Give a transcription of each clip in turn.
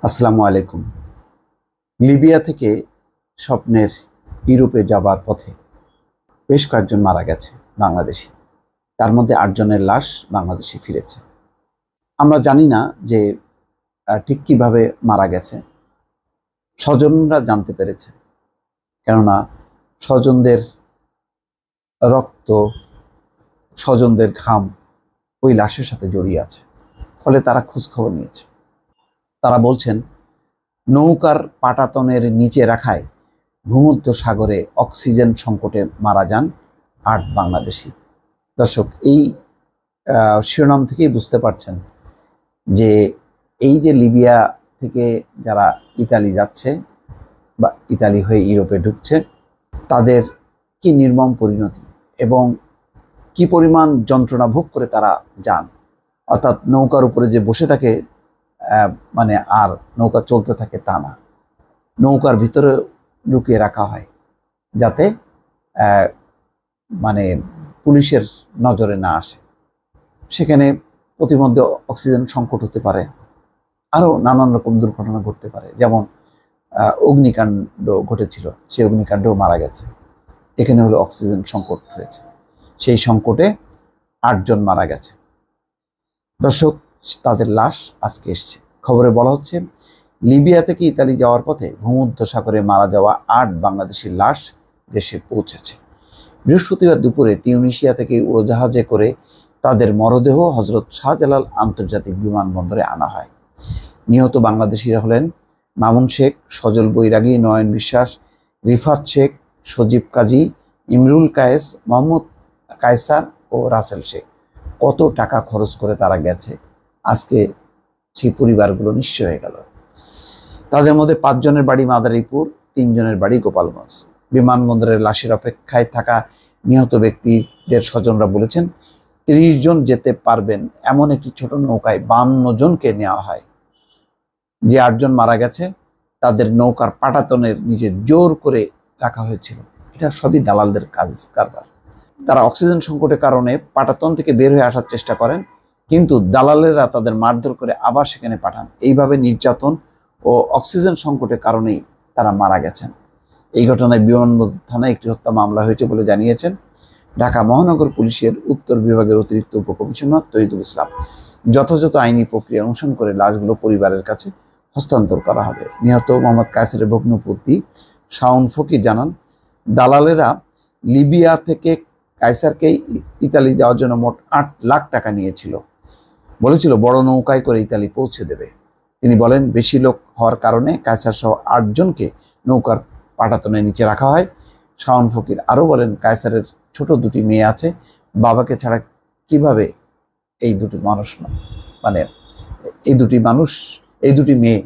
আসসালামু আলাইকুম। লিবিয়া থেকে স্বপ্নের ইউরোপে যাবার পথে বেশ কয়েকজন মারা গেছে বাংলাদেশি। তার মধ্যে ৮ জনের লাশ বাংলাদেশে ফিরেছে। আমরা জানি না যে ঠিক কিভাবে মারা গেছে। স্বজনরা জানতে পেরেছে, কেননা স্বজনদের রক্ত, স্বজনদের ঘাম ওই লাশের সাথে জড়িয়ে আছে। ফলে তারা খোঁজখবর নিয়েছে। তারা বলছেন নৌকার পাটাতনের নিচে রাখায় ভূমধ্য সাগরে অক্সিজেন সংকটে মারা যান ৮ বাংলাদেশি। দর্শক, এই শিরোনাম থেকেই বুঝতে পারছেন যে এই যে লিবিয়া থেকে যারা ইতালি যাচ্ছে বা ইতালি হয়ে ইউরোপে ঢুকছে, তাদের কি নির্মম পরিণতি এবং কি পরিমাণ যন্ত্রণা ভোগ করে তারা যান। অর্থাৎ নৌকার উপরে যে বসে থাকে, মানে আর নৌকা চলতে থাকে তা না, নৌকার ভিতরে লুকিয়ে রাখা হয় যাতে মানে পুলিশের নজরে না আসে। সেখানে প্রতিমধ্যে অক্সিজেন সংকট হতে পারে, আরও নানান রকম দুর্ঘটনা ঘটতে পারে। যেমন অগ্নিকাণ্ড ঘটেছিল, সেই অগ্নিকাণ্ডেও মারা গেছে। এখানে হলো অক্সিজেন সংকট হয়েছে, সেই সংকটে ৮ জন মারা গেছে। দর্শক, তাদের লাশ আজকে এসছে। খবরে বলা হচ্ছে লিবিয়া থেকে ইতালি যাওয়ার পথে ভূমধ্য সাগরে মারা যাওয়া ৮ বাংলাদেশির লাশ দেশে পৌঁছেছে। বৃহস্পতিবার দুপুরে তিউনিসিয়া থেকে উড়োজাহাজে করে তাদের মরদেহ হজরত শাহজালাল আন্তর্জাতিক বিমানবন্দরে আনা হয়। নিহত বাংলাদেশিরা হলেন মামুন শেখ, সজল বৈরাগী, নয়ন বিশ্বাস, রিফাত শেখ, সজীব কাজী, ইমরুল কায়েস, মোহাম্মদ কায়সার ও রাসেল শেখ। কত টাকা খরচ করে তারা গেছে, আজকে সেই পরিবারগুলো নিঃস্ব হয়ে গেল। তাদের মধ্যে ৫ জনের বাড়ি মাদারীপুর, ৩ জনের বাড়ি গোপালগঞ্জ। বিমানবন্দরের লাশের অপেক্ষায় থাকা নিহত ব্যক্তিদের স্বজনরা বলেছেন ৩০ জন যেতে পারবেন এমন একটি ছোট নৌকায় ৫২ জনকে নেওয়া হয়। যে ৮ জন মারা গেছে তাদের নৌকার পাটাতনের নিচে জোর করে রাখা হয়েছিল। এটা সবই দালালদের কারবার। তারা অক্সিজেন সংকটের কারণে পাটাতন থেকে বের হয়ে আসার চেষ্টা করেন, কিন্তু দালালেরা তাদের মারধর করে আবার সেখানে পাঠান। এইভাবে নির্যাতন ও অক্সিজেন সংকটের কারণেই তারা মারা গেছেন। এই ঘটনায় বিমানবন্দর থানায় একটি হত্যা মামলা হয়েছে বলে জানিয়েছেন ঢাকা মহানগর পুলিশের উত্তর বিভাগের অতিরিক্ত উপকমিশনার তহিদুল ইসলাম। যথাযথ আইনি প্রক্রিয়া অনুসরণ করে লাশগুলো পরিবারের কাছে হস্তান্তর করা হবে। নিহত মোহাম্মদ কায়সারের ভগ্নপতি শাওন ফকির জানান, দালালেরা লিবিয়া থেকে কায়সারকে ইতালি যাওয়ার জন্য মোট ৮ লাখ টাকা নিয়েছিল। বলেছিল বড় নৌকায় করে ইতালি পৌঁছে দেবে। তিনি বলেন, বেশি লোক হওয়ার কারণে কায়সার সহ ৮ জনকে নৌকার পাটাতনের নিচে রাখা হয়। শাওন ফকির আরও বলেন, কায়সারের ছোট 2টি মেয়ে আছে। বাবাকে ছাড়া কিভাবে এই দুটি মানুষ, মানে এই দুটি মেয়ে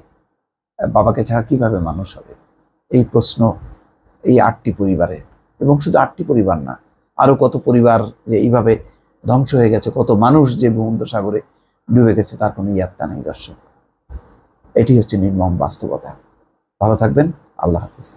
বাবাকে ছাড়া কিভাবে মানুষ হবে? এই প্রশ্ন এই 8টি পরিবারে, এবং শুধু 8টি পরিবার না, আরও কত পরিবার যে এইভাবে ধ্বংস হয়ে গেছে, কত মানুষ যে ভূমধ্য সাগরে ডুবে গেছে, তার কোনো ইয়াত্তা নেই। দর্শক, এটি হচ্ছে নির্মম বাস্তবতা। ভালো থাকবেন। আল্লাহ হাফিজ।